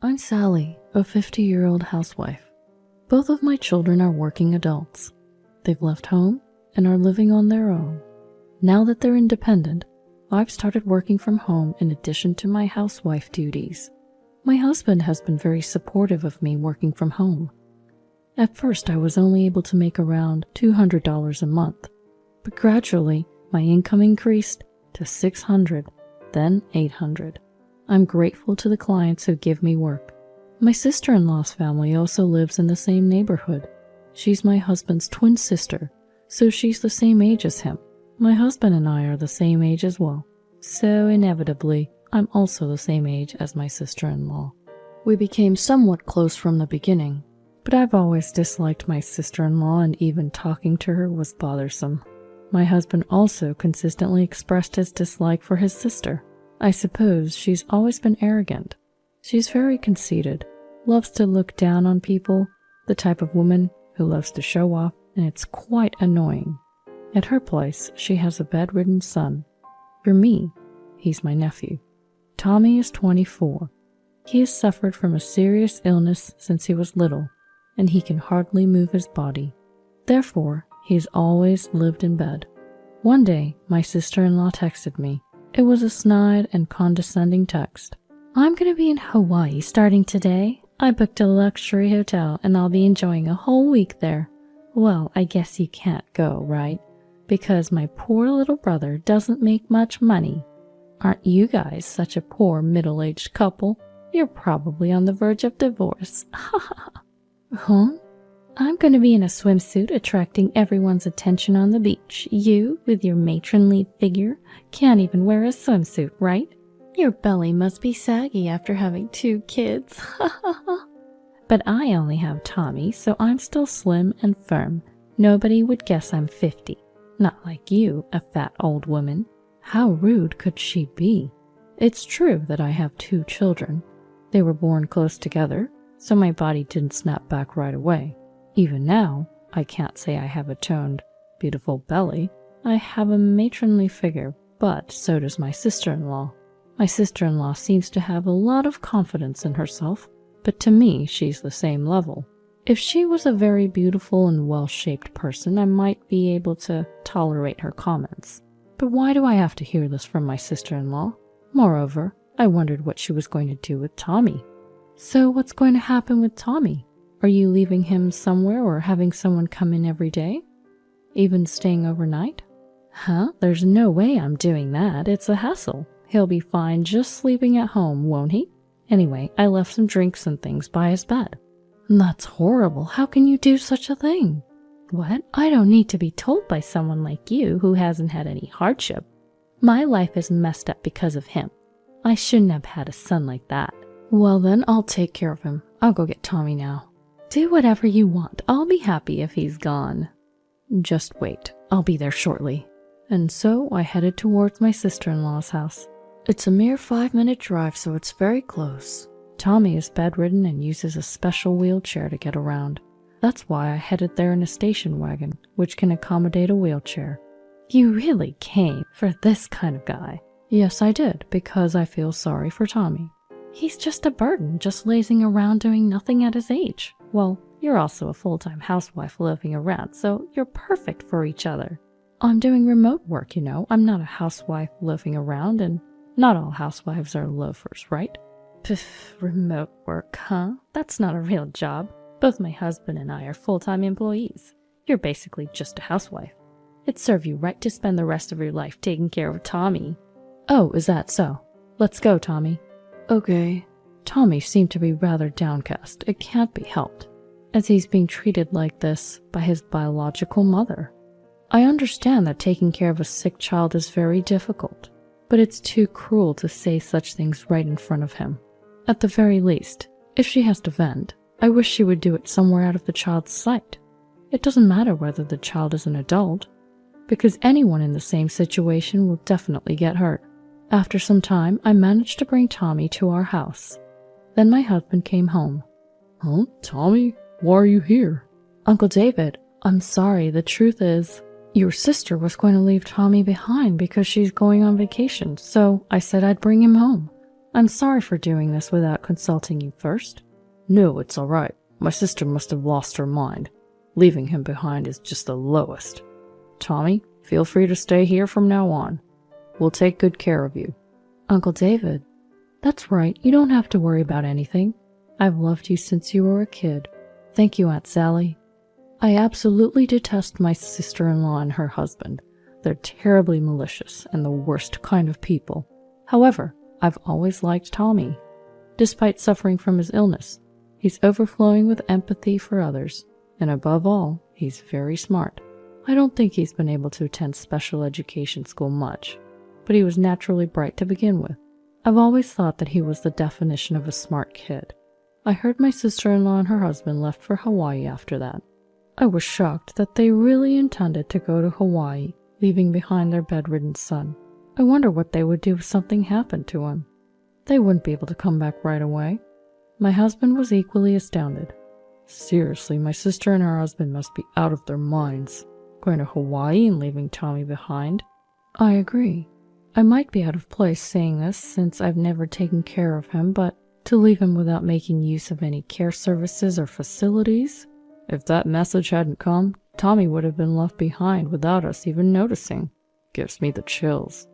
I'm Sally, a 50-year-old housewife. Both of my children are working adults. They've left home and are living on their own. Now that they're independent, I've started working from home in addition to my housewife duties. My husband has been very supportive of me working from home. At first, I was only able to make around $200 a month, but gradually my income increased to $600, then $800. I'm grateful to the clients who give me work. My sister-in-law's family also lives in the same neighborhood. She's my husband's twin sister, so she's the same age as him. My husband and I are the same age as well, so inevitably, I'm also the same age as my sister-in-law. We became somewhat close from the beginning, but I've always disliked my sister-in-law, and even talking to her was bothersome. My husband also consistently expressed his dislike for his sister. I suppose she's always been arrogant. She's very conceited, loves to look down on people, the type of woman who loves to show off, and it's quite annoying. At her place, she has a bedridden son. For me, he's my nephew. Tommy is 24. He has suffered from a serious illness since he was little, and he can hardly move his body. Therefore, he's always lived in bed. One day, my sister-in-law texted me. It was a snide and condescending text. I'm going to be in Hawaii starting today. I booked a luxury hotel and I'll be enjoying a whole week there. Well, I guess you can't go, right? Because my poor little brother doesn't make much money. Aren't you guys such a poor middle-aged couple? You're probably on the verge of divorce. Huh? I'm going to be in a swimsuit attracting everyone's attention on the beach. You, with your matronly figure, can't even wear a swimsuit, right? Your belly must be saggy after having 2 kids. But I only have Tommy, so I'm still slim and firm. Nobody would guess I'm 50. Not like you, a fat old woman. How rude could she be? It's true that I have 2 children. They were born close together, so my body didn't snap back right away. Even now, I can't say I have a toned, beautiful belly. I have a matronly figure, but so does my sister-in-law. My sister-in-law seems to have a lot of confidence in herself, but to me, she's the same level. If she was a very beautiful and well-shaped person, I might be able to tolerate her comments. But why do I have to hear this from my sister-in-law? Moreover, I wondered what she was going to do with Tommy. So what's going to happen with Tommy? Are you leaving him somewhere or having someone come in every day? Even staying overnight? Huh? There's no way I'm doing that. It's a hassle. He'll be fine just sleeping at home, won't he? Anyway, I left some drinks and things by his bed. That's horrible. How can you do such a thing? What? I don't need to be told by someone like you who hasn't had any hardship. My life is messed up because of him. I shouldn't have had a son like that. Well then, I'll take care of him. I'll go get Tommy now. Do whatever you want. I'll be happy if he's gone. Just wait. I'll be there shortly. And so I headed towards my sister-in-law's house. It's a mere 5-minute drive, so it's very close. Tommy is bedridden and uses a special wheelchair to get around. That's why I headed there in a station wagon, which can accommodate a wheelchair. You really came for this kind of guy? Yes, I did, because I feel sorry for Tommy. He's just a burden, just lazing around doing nothing at his age. Well, you're also a full-time housewife living around, so you're perfect for each other. I'm doing remote work, you know. I'm not a housewife living around, and not all housewives are loafers, right? Pff, remote work, huh? That's not a real job. Both my husband and I are full-time employees. You're basically just a housewife. It'd serve you right to spend the rest of your life taking care of Tommy. Oh, is that so? Let's go, Tommy. Okay. Tommy seemed to be rather downcast. It can't be helped, as he's being treated like this by his biological mother. I understand that taking care of a sick child is very difficult, but it's too cruel to say such things right in front of him. At the very least, if she has to vent, I wish she would do it somewhere out of the child's sight. It doesn't matter whether the child is an adult, because anyone in the same situation will definitely get hurt. After some time, I managed to bring Tommy to our house. Then my husband came home. Huh? Tommy? Why are you here? Uncle David, I'm sorry. The truth is, your sister was going to leave Tommy behind because she's going on vacation, so I said I'd bring him home. I'm sorry for doing this without consulting you first. No, it's all right. My sister must have lost her mind. Leaving him behind is just the lowest. Tommy, feel free to stay here from now on. We'll take good care of you. Uncle David, that's right. You don't have to worry about anything. I've loved you since you were a kid. Thank you, Aunt Sally. I absolutely detest my sister-in-law and her husband. They're terribly malicious and the worst kind of people. However, I've always liked Tommy. Despite suffering from his illness, he's overflowing with empathy for others, and above all, he's very smart. I don't think he's been able to attend special education school much, but he was naturally bright to begin with. I've always thought that he was the definition of a smart kid. I heard my sister-in-law and her husband left for Hawaii after that. I was shocked that they really intended to go to Hawaii, leaving behind their bedridden son. I wonder what they would do if something happened to him. They wouldn't be able to come back right away. My husband was equally astounded. Seriously, my sister and her husband must be out of their minds. Going to Hawaii and leaving Tommy behind? I agree. I might be out of place saying this since I've never taken care of him, but to leave him without making use of any care services or facilities? If that message hadn't come, Tommy would have been left behind without us even noticing. Gives me the chills.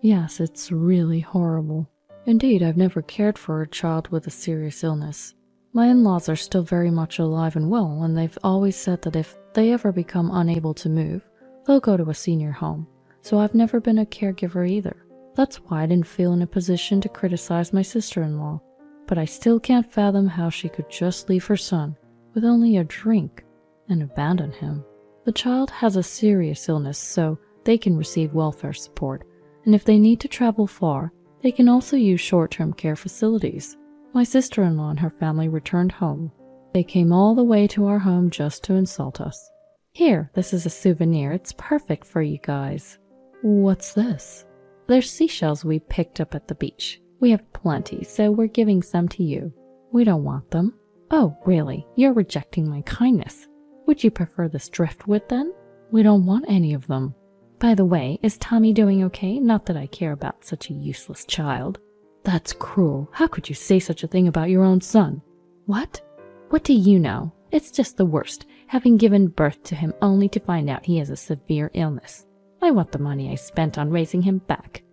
Yes, it's really horrible. Indeed, I've never cared for a child with a serious illness. My in-laws are still very much alive and well, and they've always said that if they ever become unable to move, they'll go to a senior home. So I've never been a caregiver either. That's why I didn't feel in a position to criticize my sister-in-law. But I still can't fathom how she could just leave her son with only a drink and abandon him. The child has a serious illness, so they can receive welfare support, and if they need to travel far, they can also use short-term care facilities. My sister-in-law and her family returned home. They came all the way to our home just to insult us. Here, this is a souvenir. It's perfect for you guys. What's this? They're seashells we picked up at the beach. We have plenty, so we're giving some to you. We don't want them. Oh, really? You're rejecting my kindness. Would you prefer this driftwood then? We don't want any of them. By the way, is Tommy doing okay? Not that I care about such a useless child. That's cruel. How could you say such a thing about your own son? What? What do you know? It's just the worst, having given birth to him only to find out he has a severe illness. I want the money I spent on raising him back.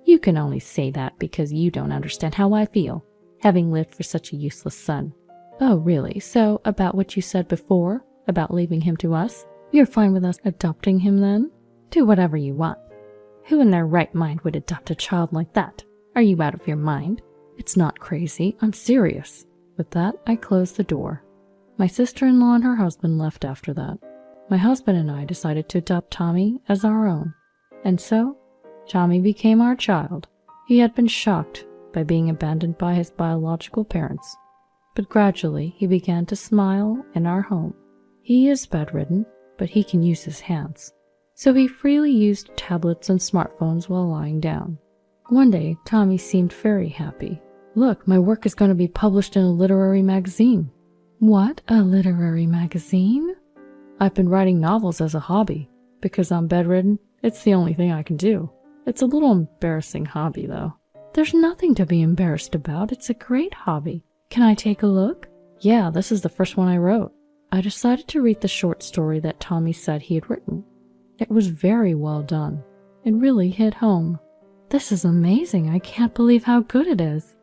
You can only say that because you don't understand how I feel, having lived for such a useless son. Oh, really? So, about what you said before, about leaving him to us? You're fine with us adopting him then? Do whatever you want. Who in their right mind would adopt a child like that? Are you out of your mind? It's not crazy. I'm serious. With that, I closed the door. My sister-in-law and her husband left after that. My husband and I decided to adopt Tommy as our own. And so, Tommy became our child. He had been shocked by being abandoned by his biological parents, but gradually he began to smile in our home. He is bedridden, but he can use his hands, so he freely used tablets and smartphones while lying down. One day, Tommy seemed very happy. Look, my work is going to be published in a literary magazine. What? A literary magazine? I've been writing novels as a hobby. Because I'm bedridden, it's the only thing I can do. It's a little embarrassing hobby, though. There's nothing to be embarrassed about. It's a great hobby. Can I take a look? Yeah, this is the first one I wrote. I decided to read the short story that Tommy said he had written. It was very well done. It really hit home. This is amazing. I can't believe how good it is.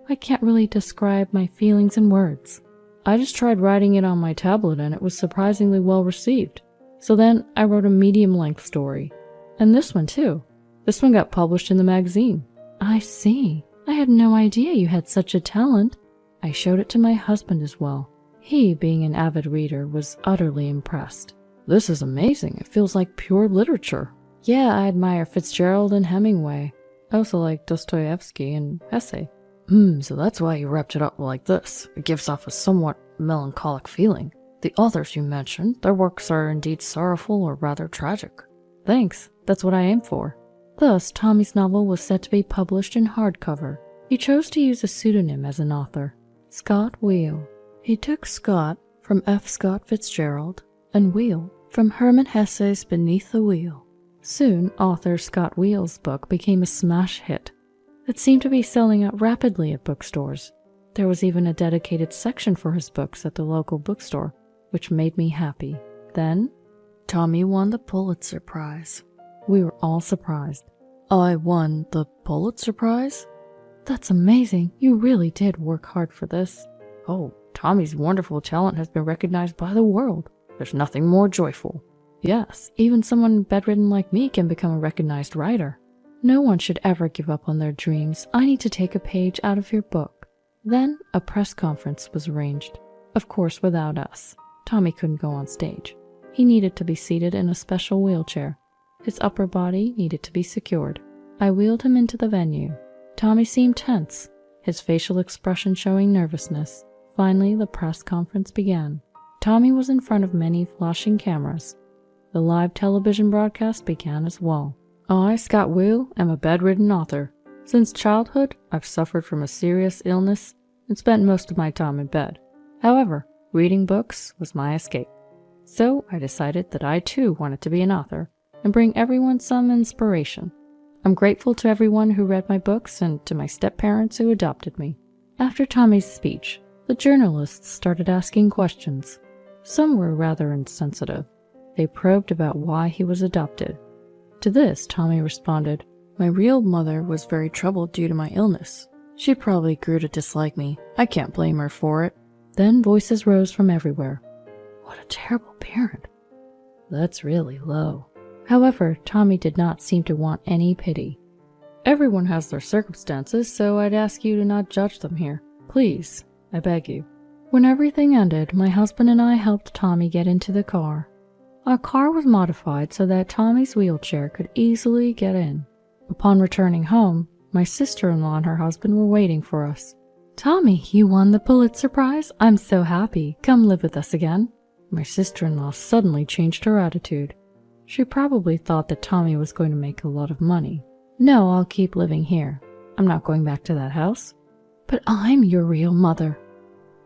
I can't really describe my feelings in words. I just tried writing it on my tablet and it was surprisingly well received. So then I wrote a medium-length story. And this one too. This one got published in the magazine. I see. I had no idea you had such a talent. I showed it to my husband as well. He, being an avid reader, was utterly impressed. This is amazing. It feels like pure literature. Yeah, I admire Fitzgerald and Hemingway. I also like Dostoevsky and Hesse. So that's why you wrapped it up like this. It gives off a somewhat melancholic feeling. The authors you mentioned, their works are indeed sorrowful or rather tragic. Thanks. That's what I aim for. Thus, Tommy's novel was set to be published in hardcover. He chose to use a pseudonym as an author, Scott Wheel. He took Scott from F. Scott Fitzgerald and Wheel from Hermann Hesse's Beneath the Wheel. Soon, author Scott Wheel's book became a smash hit. It seemed to be selling out rapidly at bookstores. There was even a dedicated section for his books at the local bookstore, which made me happy. Then, Tommy won the Pulitzer Prize. We were all surprised. I won the Pulitzer Prize? That's amazing. You really did work hard for this. Oh, Tommy's wonderful talent has been recognized by the world. There's nothing more joyful. Yes, even someone bedridden like me can become a recognized writer. No one should ever give up on their dreams. I need to take a page out of your book. Then a press conference was arranged. Of course, without us. Tommy couldn't go on stage. He needed to be seated in a special wheelchair. His upper body needed to be secured. I wheeled him into the venue. Tommy seemed tense, his facial expression showing nervousness. Finally, the press conference began. Tommy was in front of many flashing cameras. The live television broadcast began as well. I, Scott Will, am a bedridden author. Since childhood, I've suffered from a serious illness and spent most of my time in bed. However, reading books was my escape. So I decided that I too wanted to be an author and bring everyone some inspiration. I'm grateful to everyone who read my books and to my step-parents who adopted me. After Tommy's speech, the journalists started asking questions. Some were rather insensitive. They probed about why he was adopted. To this, Tommy responded, "My real mother was very troubled due to my illness. She probably grew to dislike me. I can't blame her for it." Then voices rose from everywhere. What a terrible parent. That's really low. However, Tommy did not seem to want any pity. Everyone has their circumstances, so I'd ask you to not judge them here. Please, I beg you. When everything ended, my husband and I helped Tommy get into the car. Our car was modified so that Tommy's wheelchair could easily get in. Upon returning home, my sister-in-law and her husband were waiting for us. "Tommy, you won the Pulitzer Prize? I'm so happy. Come live with us again." My sister-in-law suddenly changed her attitude. She probably thought that Tommy was going to make a lot of money. "No, I'll keep living here. I'm not going back to that house." "But I'm your real mother."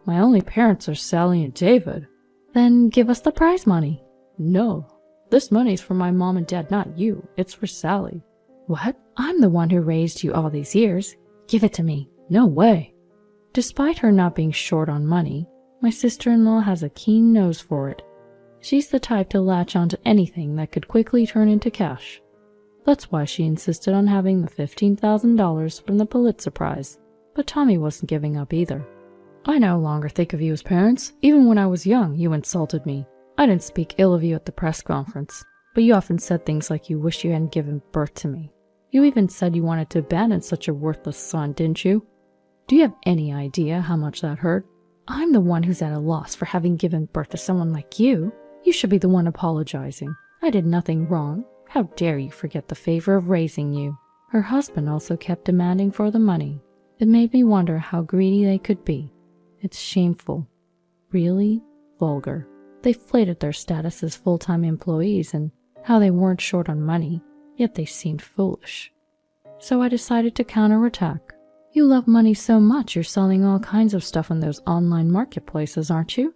"My only parents are Sally and David." "Then give us the prize money." "No, this money's for my mom and dad, not you. It's for Sally." "What? I'm the one who raised you all these years. Give it to me." "No way." Despite her not being short on money, my sister-in-law has a keen nose for it. She's the type to latch onto anything that could quickly turn into cash. That's why she insisted on having the $15,000 from the Pulitzer Prize. But Tommy wasn't giving up either. "I no longer think of you as parents. Even when I was young, you insulted me. I didn't speak ill of you at the press conference, but you often said things like you wish you hadn't given birth to me. You even said you wanted to abandon such a worthless son, didn't you? Do you have any idea how much that hurt?" "I'm the one who's at a loss for having given birth to someone like you. You should be the one apologizing. I did nothing wrong. How dare you forget the favor of raising you?" Her husband also kept demanding for the money. It made me wonder how greedy they could be. It's shameful. Really vulgar. They flated their status as full-time employees and how they weren't short on money, yet they seemed foolish. So I decided to counterattack. "You love money so much you're selling all kinds of stuff on those online marketplaces, aren't you?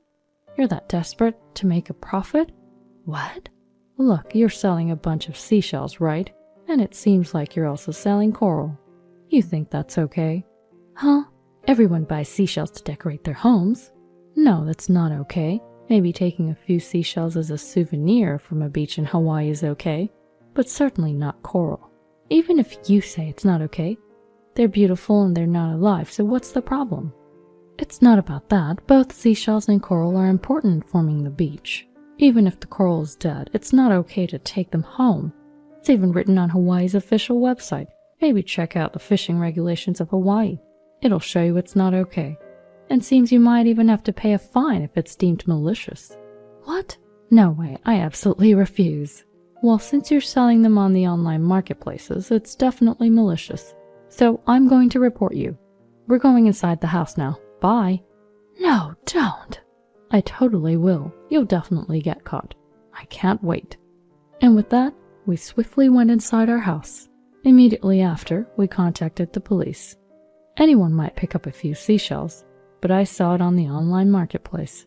You're that desperate to make a profit?" "What?" "Look, you're selling a bunch of seashells, right? And it seems like you're also selling coral. You think that's okay?" "Huh? Everyone buys seashells to decorate their homes." "No, that's not okay. Maybe taking a few seashells as a souvenir from a beach in Hawaii is okay, but certainly not coral. Even if you say it's not okay, they're beautiful and they're not alive, so what's the problem?" "It's not about that. Both seashells and coral are important in forming the beach. Even if the coral is dead, it's not okay to take them home. It's even written on Hawaii's official website. Maybe check out the fishing regulations of Hawaii. It'll show you it's not okay. And seems you might even have to pay a fine if it's deemed malicious." "What? No way, I absolutely refuse." "Well, since you're selling them on the online marketplaces, it's definitely malicious. So I'm going to report you. We're going inside the house now. Bye." "No, don't." "I totally will. You'll definitely get caught. I can't wait." And with that, we swiftly went inside our house. Immediately after, we contacted the police. Anyone might pick up a few seashells, but I saw it on the online marketplace.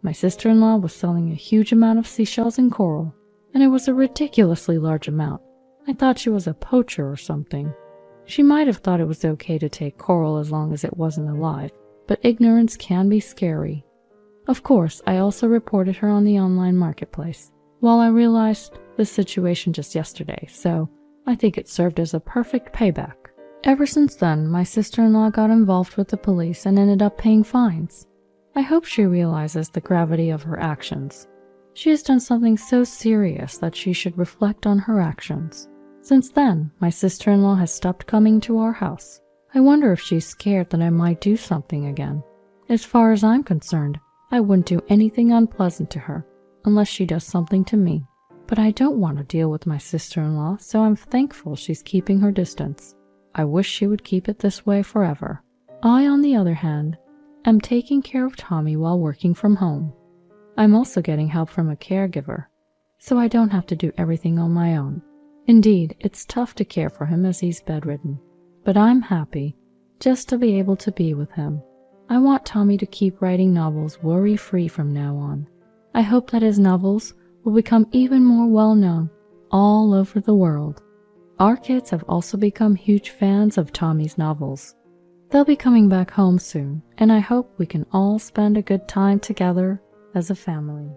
My sister-in-law was selling a huge amount of seashells and coral, and it was a ridiculously large amount. I thought she was a poacher or something. She might have thought it was okay to take Coral as long as it wasn't alive, but ignorance can be scary. Of course, I also reported her on the online marketplace. Well, I realized the situation just yesterday, so I think it served as a perfect payback. Ever since then, my sister-in-law got involved with the police and ended up paying fines. I hope she realizes the gravity of her actions. She has done something so serious that she should reflect on her actions. Since then, my sister-in-law has stopped coming to our house. I wonder if she's scared that I might do something again. As far as I'm concerned, I wouldn't do anything unpleasant to her, unless she does something to me. But I don't want to deal with my sister-in-law, so I'm thankful she's keeping her distance. I wish she would keep it this way forever. I, on the other hand, am taking care of Tommy while working from home. I'm also getting help from a caregiver, so I don't have to do everything on my own. Indeed, it's tough to care for him as he's bedridden, but I'm happy just to be able to be with him. I want Tommy to keep writing novels worry-free from now on. I hope that his novels will become even more well-known all over the world. Our kids have also become huge fans of Tommy's novels. They'll be coming back home soon, and I hope we can all spend a good time together as a family.